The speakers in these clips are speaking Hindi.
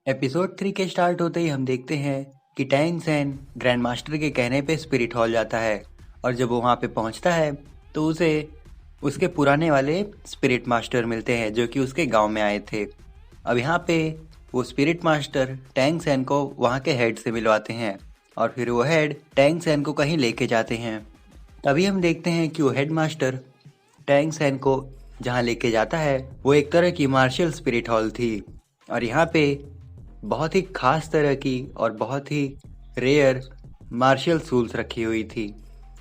एपिसोड 3 के स्टार्ट होते ही हम देखते हैं कि टैंग सैन ग्रैंड मास्टर के कहने पे स्पिरिट हॉल जाता है। और जब वो वहाँ पे पहुँचता है तो उसे उसके पुराने वाले स्पिरिट मास्टर मिलते हैं जो कि उसके गांव में आए थे। अब यहाँ पे वो स्पिरिट मास्टर टैंग सैन को वहाँ के हेड से मिलवाते हैं और फिर वो हेड टैंग सैन को कहीं लेके जाते हैं। तभी हम देखते हैं कि वो हेड मास्टर टैंग सैन को जहाँ लेके जाता है वो एक तरह की मार्शल स्पिरिट हॉल थी। और यहाँ पे बहुत ही खास तरह की और बहुत ही रेयर मार्शल टूल्स रखी हुई थी।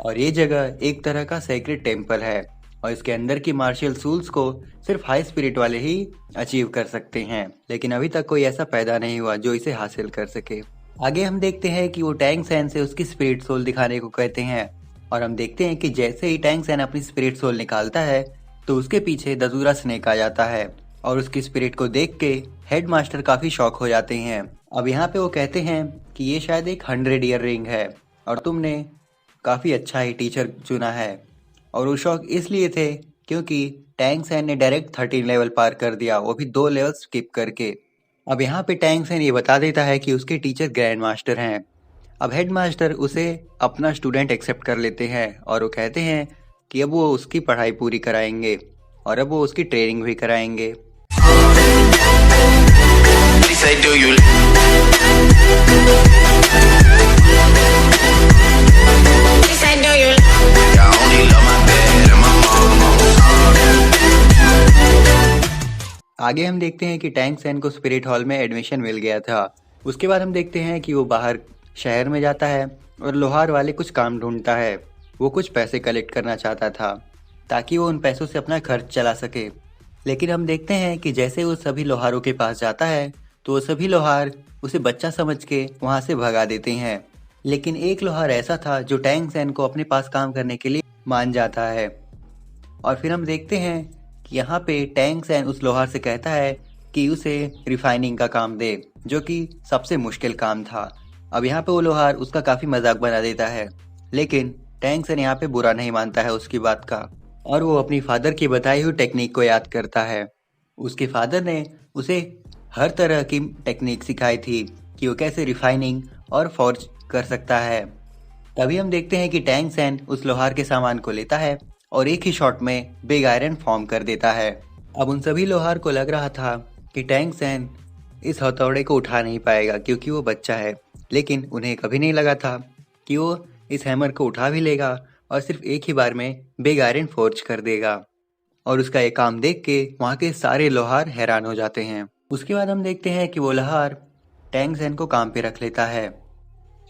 और ये जगह एक तरह का सेक्रेट टेम्पल है और इसके अंदर की मार्शल टूल्स को सिर्फ हाई स्पिरिट वाले ही अचीव कर सकते हैं, लेकिन अभी तक कोई ऐसा पैदा नहीं हुआ जो इसे हासिल कर सके। आगे हम देखते हैं कि वो टैंग सैन से उसकी स्पिरिट सोल दिखाने को कहते हैं और हम देखते हैं कि जैसे ही टैंग सैन अपनी स्पिरिट सोल निकालता है तो उसके पीछे दजूरा स्नेक आ जाता है और उसकी स्पिरिट को देख के हेड मास्टर काफी शॉक हो जाते हैं। अब यहाँ पे वो कहते हैं कि ये शायद एक 100 ईयर रिंग है और तुमने काफी अच्छा ही टीचर चुना है। और वो शॉक इसलिए थे क्योंकि टैंग सैन ने डायरेक्ट 13 लेवल पार कर दिया, वो भी 2 लेवल स्किप करके। अब यहाँ पे टैंग सैन ये बता देता है कि उसके टीचर ग्रैंड मास्टर हैं। अब हेड मास्टर उसे अपना स्टूडेंट एक्सेप्ट कर लेते हैं और वो कहते हैं कि अब वो उसकी पढ़ाई पूरी कराएंगे और अब वो उसकी ट्रेनिंग भी कराएंगे। Say, do you say, do you I only love my bed and my mom. आगे हम देखते हैं कि टैंग सैन को स्पिरिट हॉल में एडमिशन मिल गया था। उसके बाद हम देखते हैं कि वो बाहर शहर में जाता है और लोहार वाले कुछ काम ढूंढता है। वो कुछ पैसे कलेक्ट करना चाहता था ताकि वो उन पैसों से अपना खर्च चला सके। लेकिन हम देखते हैं कि जैसे वो सभी लोहारों के पास जाता है तो वो सभी लोहार उसे बच्चा समझ के वहाँ से भगा देते हैं। लेकिन एक लोहार ऐसा था जो टैंग सैन को अपने पास काम करने के लिए मान जाता है। और फिर हम देखते हैं कि यहाँ पे टैंग सैन उस लोहार से कहता है कि उसे रिफाइनिंग का काम दे, जो कि सबसे मुश्किल काम था। अब यहाँ पे वो लोहार उसका काफी मजाक बना देता है, लेकिन टैंग सैन यहाँ पे बुरा नहीं मानता है उसकी बात का और वो अपनी फादर की बताई हुई टेक्निक को याद करता है। उसके फादर ने उसे हर तरह की टेक्निक सिखाई थी कि वो कैसे रिफाइनिंग और फॉर्ज कर सकता है। तभी हम देखते हैं कि टैंग सैन उस लोहार के सामान को लेता है और एक ही शॉट में बिग आयरन फॉर्म कर देता है। अब उन सभी लोहार को लग रहा था कि टैंग सैन इस हथौड़े को उठा नहीं पाएगा क्योंकि वो बच्चा है, लेकिन उन्हें कभी नहीं लगा था कि वो इस हैमर को उठा भी लेगा और सिर्फ एक ही बार में बिग आयरन फोर्ज कर देगा। और उसका ये काम देख के वहाँ के सारे लोहार हैरान हो जाते हैं। उसके बाद हम देखते हैं कि वो लोहार टैंग सैन को काम पे रख लेता है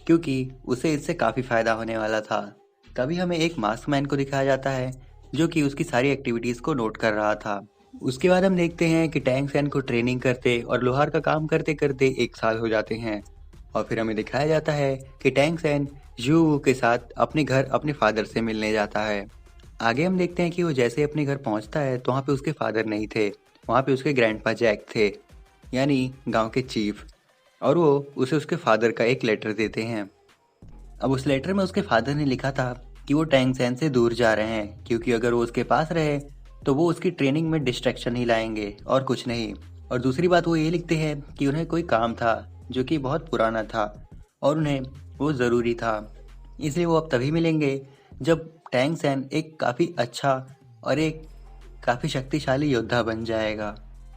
क्योंकि उसे इससे काफ़ी फ़ायदा होने वाला था। तभी हमें एक मास्क मैन को दिखाया जाता है जो कि उसकी सारी एक्टिविटीज़ को नोट कर रहा था। उसके बाद हम देखते हैं कि टैंग सैन को ट्रेनिंग करते और लोहार का काम करते करते 1 साल हो जाते हैं। और फिर हमें दिखाया जाता है कि टैंग सैन यू के साथ अपने घर अपने फादर से मिलने जाता है। आगे हम देखते हैं कि वो जैसे अपने घर पहुंचता है तो वहाँ पे उसके फादर नहीं थे, वहाँ पे उसके ग्रैंडपा जैक थे, यानी गांव के चीफ। और वो उसे उसके फादर का एक लेटर देते हैं। अब उस लेटर में उसके फादर ने लिखा था कि वो टैंग सैन से दूर जा रहे हैं क्योंकि अगर वो उसके पास रहे तो वो उसकी ट्रेनिंग में डिस्ट्रैक्शन ही लाएंगे और कुछ नहीं। और दूसरी बात वो ये लिखते हैं कि उन्हें कोई काम था जो कि बहुत पुराना था और उन्हें वो ज़रूरी था, इसलिए वो अब तभी मिलेंगे जब टैंग सैन एक काफ़ी अच्छा और एक काफ़ी शक्तिशाली योद्धा बन जाएगा।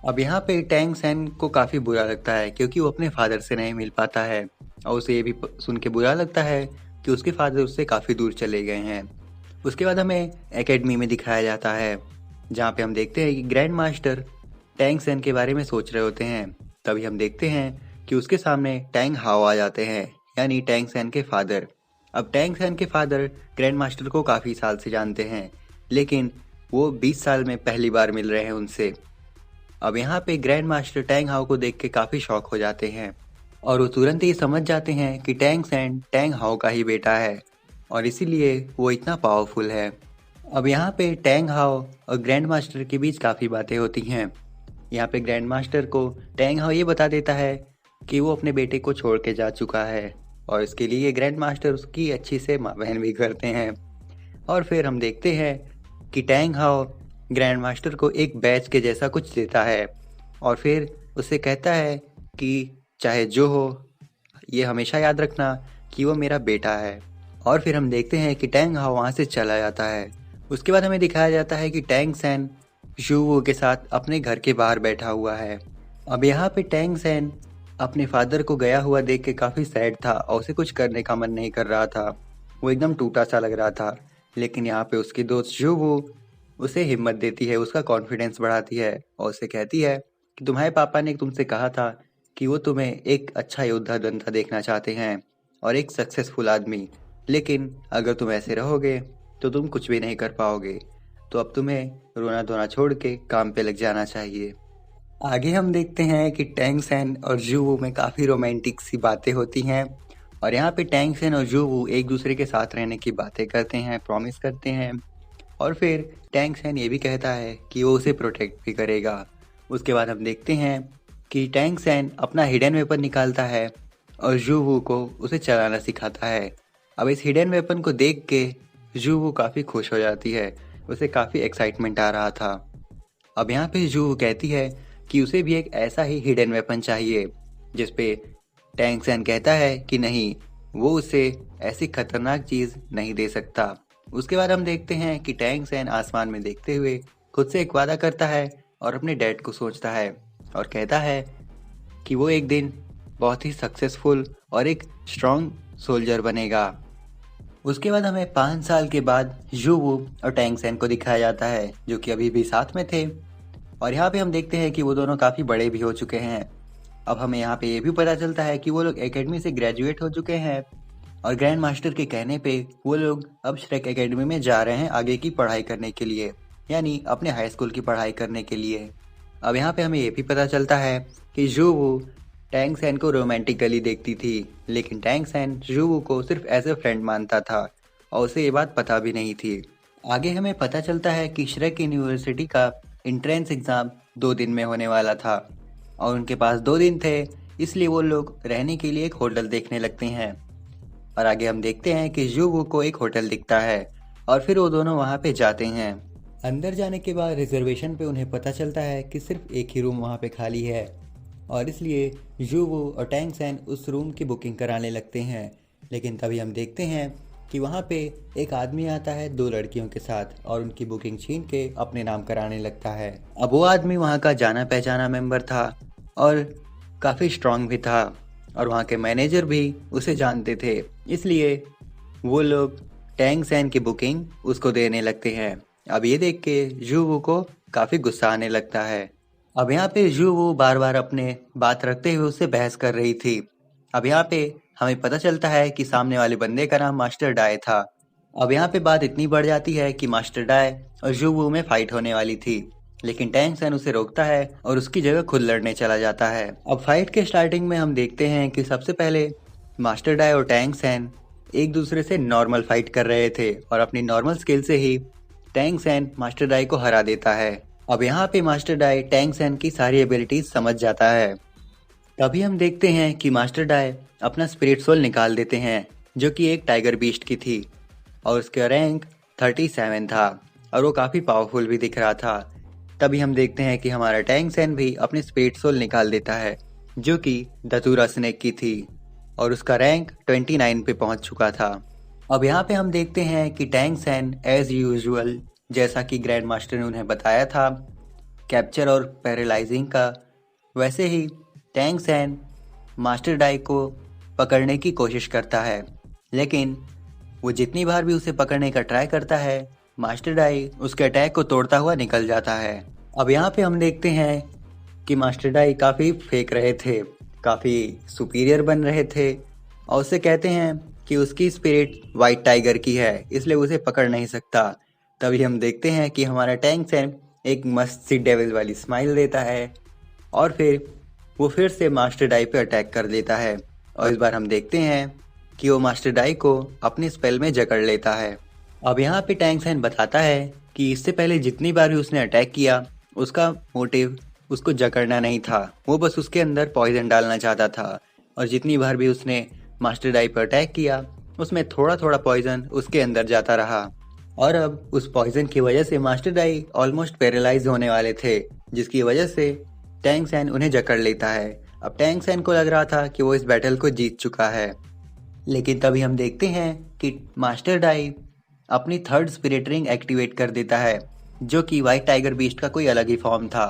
अब यहाँ पे टैंग सैन को काफ़ी बुरा लगता है क्योंकि वो अपने फादर से नहीं मिल पाता है और उसे ये भी सुन के बुरा लगता है कि उसके फादर उससे काफ़ी दूर चले गए हैं। उसके बाद हमें एकेडमी में दिखाया जाता है जहाँ पे हम देखते हैं कि ग्रैंड मास्टर टैंग सैन के बारे में सोच रहे होते हैं। तभी हम देखते हैं कि उसके सामने टैंग हाओ आ जाते हैं, यानी टैंग सैन के फादर। अब टैंग सैन के फादर ग्रैंड मास्टर को काफ़ी साल से जानते हैं, लेकिन वो 20 साल में पहली बार मिल रहे हैं उनसे। अब यहाँ पे ग्रैंड मास्टर टैंग हाओ को देख के काफ़ी शॉक हो जाते हैं और वो तुरंत ही समझ जाते हैं कि टैंग सैन टैंग हाओ का ही बेटा है और इसीलिए वो इतना पावरफुल है। अब यहाँ पे टैंग हाओ और ग्रैंड मास्टर के बीच काफ़ी बातें होती हैं। यहाँ पे ग्रैंड मास्टर को टैंग हाओ ये बता देता है कि वो अपने बेटे को छोड़ के जा चुका है और इसके लिए ग्रैंड मास्टर उसकी अच्छी से माँ बहन भी करते हैं। और फिर हम देखते हैं कि टैंग हाओ ग्रैंड मास्टर को एक बैच के जैसा कुछ देता है और फिर उससे कहता है कि चाहे जो हो, ये हमेशा याद रखना कि वो मेरा बेटा है। और फिर हम देखते हैं कि टैंग हाओ वहाँ से चला जाता है। उसके बाद हमें दिखाया जाता है कि टैंग सैन ज़ू के साथ अपने घर के बाहर बैठा हुआ है। अब यहाँ पे टैंग सैन अपने फादर को गया हुआ देख के काफ़ी सैड था और उसे कुछ करने का मन नहीं कर रहा था। वो एकदम टूटा सा लग रहा था। लेकिन यहाँ पे उसकी दोस्त ज़ू उसे हिम्मत देती है, उसका कॉन्फिडेंस बढ़ाती है और उसे कहती है कि तुम्हारे पापा ने तुमसे कहा था कि वो तुम्हें एक अच्छा योद्धा बनता देखना चाहते हैं और एक सक्सेसफुल आदमी, लेकिन अगर तुम ऐसे रहोगे तो तुम कुछ भी नहीं कर पाओगे। तो अब तुम्हें रोना धोना छोड़ के काम पे लग जाना चाहिए। आगे हम देखते हैं कि टैंग सैन और ज़ू में काफ़ी रोमांटिक सी बातें होती हैं और यहाँ पे टैंग सैन और ज़ू एक दूसरे के साथ रहने की बातें करते हैं, प्रॉमिस करते हैं। और फिर टैंग सैन ये भी कहता है कि वो उसे प्रोटेक्ट भी करेगा। उसके बाद हम देखते हैं कि टैंग सैन अपना हिडन वेपन निकालता है और ज़ू को उसे चलाना सिखाता है। अब इस हिडन वेपन को देख के ज़ू काफ़ी खुश हो जाती है, उसे काफ़ी एक्साइटमेंट आ रहा था। अब यहाँ पे ज़ू कहती है कि उसे भी एक ऐसा ही हिडन वेपन चाहिए, जिस पे टैंग सैन कहता है कि नहीं, वो उसे ऐसी खतरनाक चीज़ नहीं दे सकता। उसके बाद हम देखते हैं कि टैंग सैन आसमान में देखते हुए खुद से एक वादा करता है और अपने डैड को सोचता है और कहता है कि वो एक दिन बहुत ही सक्सेसफुल और एक स्ट्रॉन्ग सोल्जर बनेगा। उसके बाद हमें 5 साल के बाद ज़ू और टैंग सैन को दिखाया जाता है, जो कि अभी भी साथ में थे। और यहाँ पे हम देखते हैं कि वो दोनों काफ़ी बड़े भी हो चुके हैं। अब हमें यहाँ पे ये भी पता चलता है कि वो लोग एकेडमी से ग्रेजुएट हो चुके हैं और ग्रैंड मास्टर के कहने पे वो लोग अब श्रेक एकेडमी में जा रहे हैं आगे की पढ़ाई करने के लिए, यानी अपने हाई स्कूल की पढ़ाई करने के लिए। अब यहाँ पे हमें ये भी पता चलता है कि ज़ू टैंग सैन को रोमांटिकली देखती थी, लेकिन टैंग सैन ज़ू को सिर्फ एज ए फ्रेंड मानता था और उसे ये बात पता भी नहीं थी। आगे हमें पता चलता है कि श्रेक यूनिवर्सिटी का एंट्रेंस एग्ज़ाम 2 दिन में होने वाला था और उनके पास 2 दिन थे, इसलिए वो लोग रहने के लिए एक होटल देखने लगते हैं। और आगे हम देखते हैं कि ज़ू को एक होटल दिखता है और फिर वो दोनों वहाँ पे जाते हैं। अंदर जाने के बाद रिजर्वेशन पे उन्हें पता चलता है कि सिर्फ एक ही रूम वहाँ पे खाली है और इसलिए ज़ू और टैंग सैन उस रूम की बुकिंग कराने लगते हैं। लेकिन तभी हम देखते हैं कि वहाँ पे एक आदमी आता है 2 लड़कियों के साथ और उनकी बुकिंग छीन के अपने नाम कराने लगता है। अब वो आदमी वहाँ का जाना पहचाना मेंबर था और काफ़ी स्ट्रांग भी था और वहाँ के मैनेजर भी उसे जानते थे, इसलिए वो लोग टैंग सैन की बुकिंग उसको देने लगते हैं। अब ये देख के ज़ू को काफ़ी गुस्सा आने लगता है। अब यहाँ पे ज़ू बार बार अपने बात रखते हुए उससे बहस कर रही थी। अब यहाँ पे हमें पता चलता है कि सामने वाले बंदे का नाम मास्टर डाय था। अब यहाँ पे बात इतनी बढ़ जाती है कि मास्टर डाय और ज़ू में फाइट होने वाली थी, लेकिन टैंग सैन उसे रोकता है और उसकी जगह खुद लड़ने चला जाता है। अब फाइट के स्टार्टिंग में हम देखते हैं कि सबसे पहले मास्टर डाय और टैंग सैन एक दूसरे से नॉर्मल फाइट कर रहे थे और अपनी नॉर्मल स्किल से ही टैंग सैन मास्टर डाय को हरा देता है। अब यहाँ पे मास्टर डाय टैंग सैन की सारी एबिलिटीज समझ जाता है। तभी हम देखते हैं कि मास्टर डाय अपना स्पिरिट सोल निकाल देते हैं, जो कि एक टाइगर बीस्ट की थी और उसका रैंक 37 था और वो काफ़ी पावरफुल भी दिख रहा था। तभी हम देखते हैं कि हमारा टैंग सैन भी अपनी स्पिरिट सोल निकाल देता है, जो कि धतूरा स्नेक की थी और उसका रैंक 29 पे पहुंच चुका था। अब यहाँ पे हम देखते हैं कि टैंग सैन एज यूजुअल, जैसा कि ग्रैंड मास्टर ने उन्हें बताया था कैप्चर और पैरालाइजिंग का, वैसे ही टैंग सैन मास्टर डाई को पकड़ने की कोशिश करता है, लेकिन वो जितनी बार भी उसे पकड़ने का ट्राई करता है, मास्टर डाई उसके अटैक को तोड़ता हुआ निकल जाता है। अब यहाँ पे हम देखते हैं कि मास्टर डाई काफ़ी फेंक रहे थे, काफ़ी सुपीरियर बन रहे थे और उससे कहते हैं कि उसकी स्पिरिट वाइट टाइगर की है, इसलिए उसे पकड़ नहीं सकता। तभी हम देखते हैं कि हमारा टैंग सैन एक मस्त सी डेविल वाली स्माइल देता है और फिर वो फिर से मास्टर डाई पे अटैक कर देता है और इस बार हम देखते हैं कि वो मास्टर डाई को अपने स्पेल में जकड़ लेता है। अब यहाँ पे टैंग सैन बताता है कि इससे पहले जितनी बार भी उसने अटैक किया, उसका मोटिव उसको जकड़ना नहीं था, वो बस उसके अंदर पॉइजन डालना चाहता था और जितनी बार भी उसने मास्टर डाई पर अटैक किया, उसमें थोड़ा थोड़ा पॉइजन उसके अंदर जाता रहा और अब उस पॉइजन की वजह से मास्टर डाई ऑलमोस्ट पैरालाइज होने वाले थे, जिसकी वजह से टैंग सैन उन्हें जकड़ लेता है। अब टैंक सैन को लग रहा था कि वो इस बैटल को जीत चुका है, लेकिन तभी हम देखते हैं कि मास्टर डाई अपनी थर्ड स्पिरिट रिंग एक्टिवेट कर देता है, जो कि व्हाइट टाइगर बीस्ट का कोई अलग ही फॉर्म था।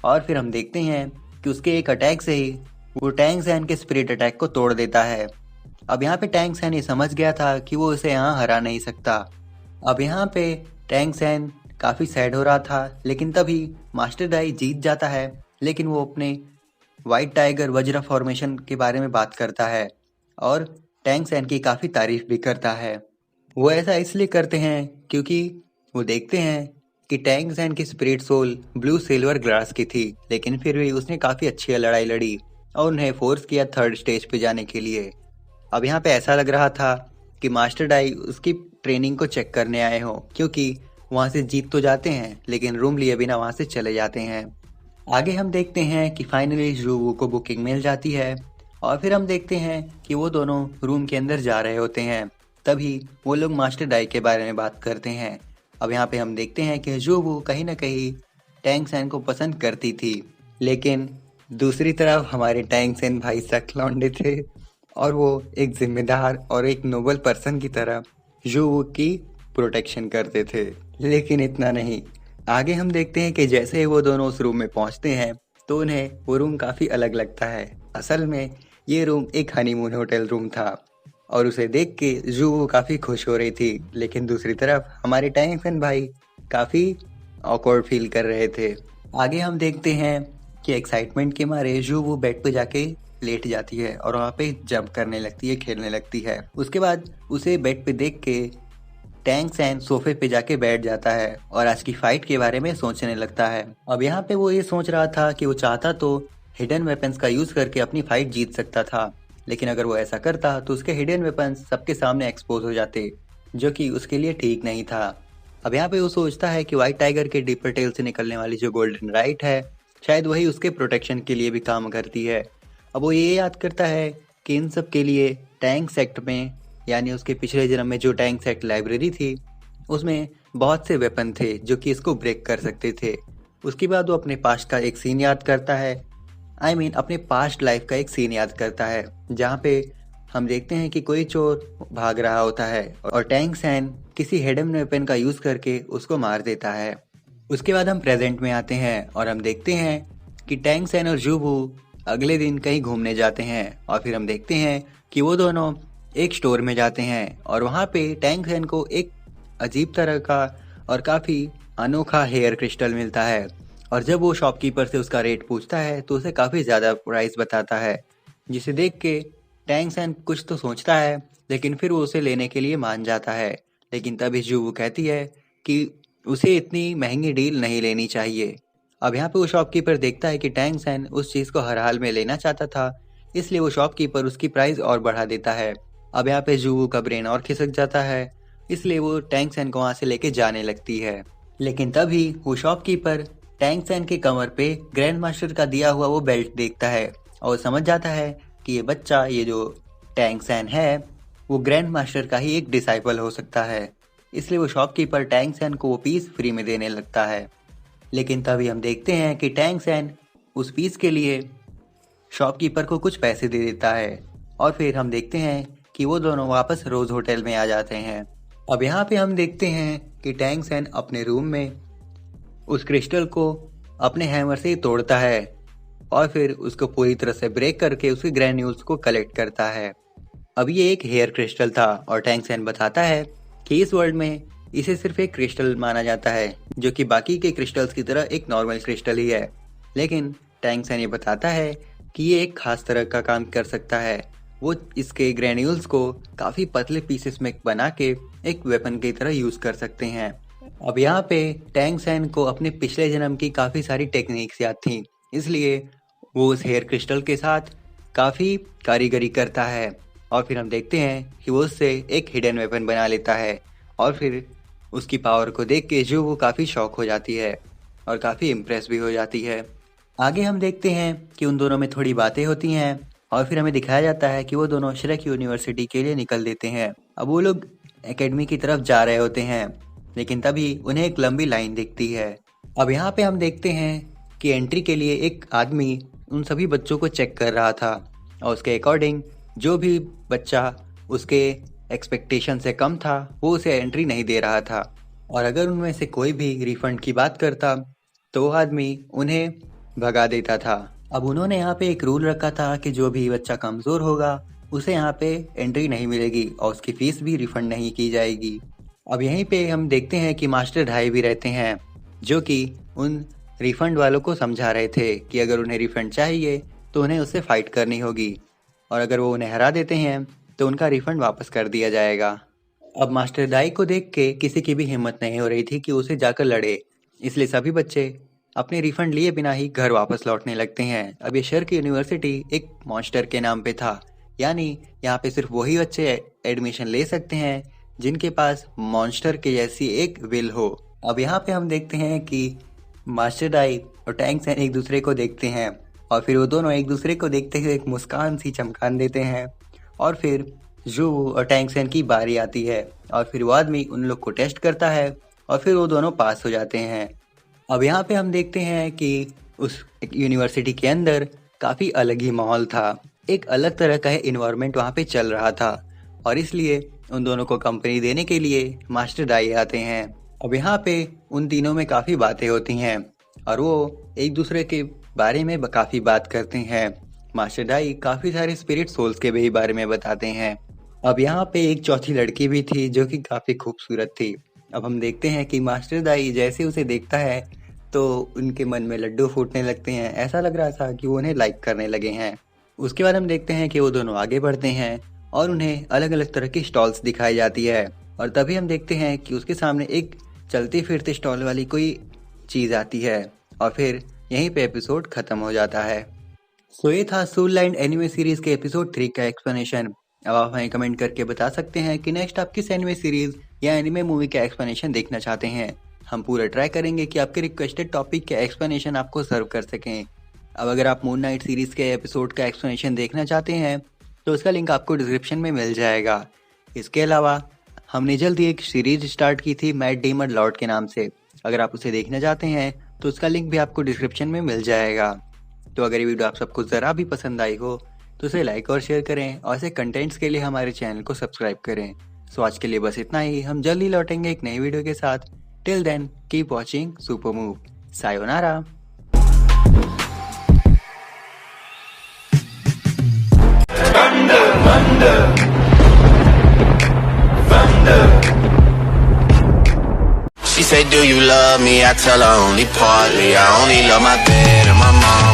और फिर हम देखते हैं कि उसके एक अटैक से ही वो टैंक सैन के स्पिरिट अटैक को तोड़ देता है। अब यहाँ पे टैंक सैन ये समझ गया था कि वो उसे यहाँ हरा नहीं सकता। अब यहाँ पे टैंक सैन काफ़ी सैड हो रहा था, लेकिन तभी मास्टर डाई जीत जाता है। लेकिन वो अपने व्हाइट टाइगर वज्रा फॉर्मेशन के बारे में बात करता है और टैंक सैन की काफ़ी तारीफ भी करता है। वो ऐसा इसलिए करते हैं क्योंकि वो देखते हैं कि टैंक सैन की spirit soul blue silver glass की थी, लेकिन फिर भी उसने काफ़ी अच्छी लड़ाई लड़ी और उन्हें फोर्स किया थर्ड स्टेज पे जाने के लिए। अब यहाँ पे ऐसा लग रहा था कि मास्टर डाई उसकी ट्रेनिंग को चेक करने आए हो, क्योंकि वहाँ से जीत तो जाते हैं लेकिन रूम लिए बिना वहाँ से चले जाते हैं। आगे हम देखते हैं कि फाइनली जुवू को बुकिंग मिल जाती है और फिर हम देखते हैं कि वो दोनों रूम के अंदर जा रहे होते हैं। तभी वो लोग मास्टर डाई के बारे में बात करते हैं। अब यहाँ पे हम देखते हैं कि जुवू कहीं ना कहीं टैंक सैन को पसंद करती थी, लेकिन दूसरी तरफ हमारे टैंक सैन भाई सख्त लौंडे थे और वो एक जिम्मेदार और एक नोबल पर्सन की तरह जुवू की प्रोटेक्शन करते थे। लेकिन इतना नहीं, आगे हम देखते हैं कि जैसे ही वो दोनों उस रूम में पहुंचते हैं तो उन्हें वो रूम काफ़ी अलग लगता है। असल में ये रूम एक हनीमून होटल रूम था और उसे देख के जुवू काफ़ी खुश हो रही थी, लेकिन दूसरी तरफ हमारे टैंक सैन भाई काफ़ी ऑकवर्ड फील कर रहे थे। आगे हम देखते हैं कि एक्साइटमेंट के मारे जुवू बेड पे जाके लेट जाती है और वहाँ पे जंप करने लगती है, खेलने लगती है। उसके बाद उसे बेड पे देख के टैंक सैन सोफे पे जाके बैठ जाता है और आज की फाइट के बारे में सोचने लगता है। अब यहाँ पे वो ये सोच रहा था कि वो चाहता तो हिडन वेपन्स का यूज करके अपनी फाइट जीत सकता था, लेकिन अगर वो ऐसा करता तो उसके हिडन वेपन्स सबके सामने एक्सपोज हो जाते, जो कि उसके लिए ठीक नहीं था। अब यहाँ पे वो सोचता है कि व्हाइट टाइगर के डीपर टेल से निकलने वाली जो गोल्डन राइट है, शायद वही उसके प्रोटेक्शन के लिए भी काम करती है। अब वो ये याद करता है कि इन सब के लिए टैंक सेक्ट में, यानी उसके पिछले जन्म में जो टैंक सेक्ट लाइब्रेरी थी, उसमें बहुत से वेपन थे जो कि इसको ब्रेक कर सकते थे। उसके बाद वो अपने पास्ट का एक सीन याद करता है, अपने पास्ट लाइफ का एक सीन याद करता है, जहाँ पे हम देखते हैं कि कोई चोर भाग रहा होता है और टैंक सैन किसी हिडन वेपन का यूज करके उसको मार देता है। उसके बाद हम प्रेजेंट में आते हैं और हम देखते हैं कि टैंक सैन और जुवू अगले दिन कहीं घूमने जाते हैं और फिर हम देखते हैं कि वो दोनों एक स्टोर में जाते हैं और वहाँ पे टैंक सैन को एक अजीब तरह का और काफ़ी अनोखा हेयर क्रिस्टल मिलता है और जब वो शॉपकीपर से उसका रेट पूछता है तो उसे काफ़ी ज़्यादा प्राइस बताता है, जिसे देख के टैंक सैन कुछ तो सोचता है, लेकिन फिर वो उसे लेने के लिए मान जाता है। लेकिन तभी जुवू कहती है कि उसे इतनी महंगी डील नहीं लेनी चाहिए। अब यहाँ पे वो शॉपकीपर देखता है कि टैंक सैन उस चीज़ को हर हाल में लेना चाहता था, इसलिए वो शॉपकीपर उसकी प्राइस और बढ़ा देता है। अब यहाँ पे जुवू का ब्रेन और खिसक जाता है, इसलिए वो टैंक सैन को वहाँ से लेके जाने लगती है। लेकिन तभी वो शॉपकीपर टैंक सैन के कमर पे ग्रैंड मास्टर का दिया हुआ वो बेल्ट देखता है और समझ जाता है कि ये बच्चा, ये जो टैंक सैन है, वो ग्रैंड मास्टर का ही एक डिसाइपल हो सकता है। इसलिए वो शॉपकीपर टैंक सैन को वो पीस फ्री में देने लगता है। लेकिन तभी हम देखते हैं कि टैंक सैन उस पीस के लिए शॉपकीपर को कुछ पैसे दे देता है और फिर हम देखते हैं कि वो दोनों वापस रोज होटल में आ जाते हैं। अब यहाँ पे हम देखते हैं कि टैंक सैन अपने रूम में उस क्रिस्टल को अपने हैमर से तोड़ता है और फिर उसको पूरी तरह से ब्रेक करके उसके ग्रैन्यूल्स को कलेक्ट करता है। अब ये एक हेयर क्रिस्टल था और टैंक सैन बताता है कि इस वर्ल्ड में इसे सिर्फ एक क्रिस्टल माना जाता है, जो कि बाकी के क्रिस्टल्स की तरह एक नॉर्मल क्रिस्टल ही है। लेकिन टैंक सैन ये बताता है कि ये एक खास तरह का काम कर सकता है। वो इसके ग्रैन्यूल्स को काफ़ी पतले पीसेस में बना के एक वेपन की तरह यूज़ कर सकते हैं। अब यहाँ पे टैंक सैन को अपने पिछले जन्म की काफ़ी सारी टेक्निक्स याद थी, इसलिए वो उस हेयर क्रिस्टल के साथ काफ़ी कारीगरी करता है और फिर हम देखते हैं कि वो उससे एक हिडन वेपन बना लेता है और फिर उसकी पावर को देख के जो वो काफ़ी शॉक हो जाती है और काफ़ी इम्प्रेस भी हो जाती है। आगे हम देखते हैं कि उन दोनों में थोड़ी बातें होती हैं और फिर हमें दिखाया जाता है कि वो दोनों श्रेक यूनिवर्सिटी के लिए निकल देते हैं। अब वो लोग एकेडमी की तरफ जा रहे होते हैं, लेकिन तभी उन्हें एक लंबी लाइन दिखती है। अब यहाँ पे हम देखते हैं कि एंट्री के लिए एक आदमी उन सभी बच्चों को चेक कर रहा था और उसके अकॉर्डिंग जो भी बच्चा उसके एक्सपेक्टेशन से कम था वो उसे एंट्री नहीं दे रहा था, और अगर उनमें से कोई भी रिफंड की बात करता तो वो आदमी उन्हें भगा देता था। अब उन्होंने यहाँ पे एक रूल रखा था कि जो भी बच्चा कमज़ोर होगा उसे यहाँ पे एंट्री नहीं मिलेगी और उसकी फीस भी रिफंड नहीं की जाएगी। अब यहीं पे हम देखते हैं कि मास्टर ढाई भी रहते हैं जो कि उन रिफंड वालों को समझा रहे थे कि अगर उन्हें रिफंड चाहिए तो उन्हें उससे फाइट करनी होगी, और अगर वो उन्हें हरा देते हैं तो उनका रिफंड वापस कर दिया जाएगा। अब मास्टर दाई को देख के किसी की भी हिम्मत नहीं हो रही थी कि उसे जाकर लड़े, इसलिए सभी बच्चे अपने रिफंड लिए बिना ही घर वापस लौटने लगते हैं। अब ये शर्क यूनिवर्सिटी एक मॉन्स्टर के नाम पे था, यानी यहाँ पे सिर्फ वही बच्चे एडमिशन ले सकते हैं जिनके पास मॉन्स्टर के जैसी एक विल हो। अब यहाँ पे हम देखते हैं कि मास्टर दाई और टैंक सैन एक दूसरे को देखते हैं और फिर वो दोनों एक दूसरे को देखते हुए एक मुस्कान सी चमकान देते हैं, और फिर जू और टैंक सैन की बारी आती है और फिर वो आदमी उन लोग को टेस्ट करता है और फिर वो दोनों पास हो जाते हैं। अब यहाँ पे हम देखते हैं कि उस यूनिवर्सिटी के अंदर काफ़ी अलग ही माहौल था, एक अलग तरह का इन्वायरमेंट वहाँ पे चल रहा था, और इसलिए उन दोनों को कंपनी देने के लिए मास्टर दाई आते हैं। अब यहाँ पे उन तीनों में काफ़ी बातें होती हैं और वो एक दूसरे के बारे में काफ़ी बात करते हैं। मास्टर दाई काफ़ी सारे स्पिरिट सोल्स के भी बारे में बताते हैं। अब यहाँ पे एक चौथी लड़की भी थी जो कि काफ़ी खूबसूरत थी। अब हम देखते हैं कि मास्टर दाई जैसे उसे देखता है तो उनके मन में लड्डू फूटने लगते हैं, ऐसा लग रहा था कि वो उन्हें लाइक करने लगे हैं। उसके बाद हम देखते हैं कि वो दोनों आगे बढ़ते हैं और उन्हें अलग अलग तरह की स्टॉल्स दिखाई जाती है, और तभी हम देखते हैं कि उसके सामने एक चलती फिरती स्टॉल वाली कोई चीज़ आती है और फिर यहीं पे एपिसोड ख़त्म हो जाता है। सो ये था सोल लाइन एनिमे सीरीज़ के एपिसोड 3 का एक्सप्लेनेशन। अब आप हमें कमेंट करके बता सकते हैं कि नेक्स्ट आप किस एनिमे सीरीज़ या एनिमे मूवी का एक्सप्लेनेशन देखना चाहते हैं। हम पूरा ट्राई करेंगे कि आपके रिक्वेस्टेड टॉपिक के एक्सप्लेनेशन आपको सर्व कर सकें। अब अगर आप मून नाइट सीरीज़ के एपिसोड का एक्सप्लेनेशन देखना चाहते हैं तो उसका लिंक आपको डिस्क्रिप्शन में मिल जाएगा। इसके अलावा हमने जल्दी एक सीरीज स्टार्ट की थी मैट डेमन लॉर्ड के नाम से, अगर आप उसे देखना चाहते हैं तो उसका लिंक भी आपको डिस्क्रिप्शन में मिल जाएगा। तो अगर ये वीडियो आप सबको ज़रा भी पसंद आई हो तो उसे लाइक और शेयर करें और ऐसे कंटेंट्स के लिए हमारे चैनल को सब्सक्राइब करें। सो आज के लिए बस इतना ही, हम जल्दी लौटेंगे एक नई वीडियो के साथ। Till then keep watching super move. सायोनारा। Thunder, thunder, thunder. She said, do you love me? I tell her only partly. I only love my bed and my mom.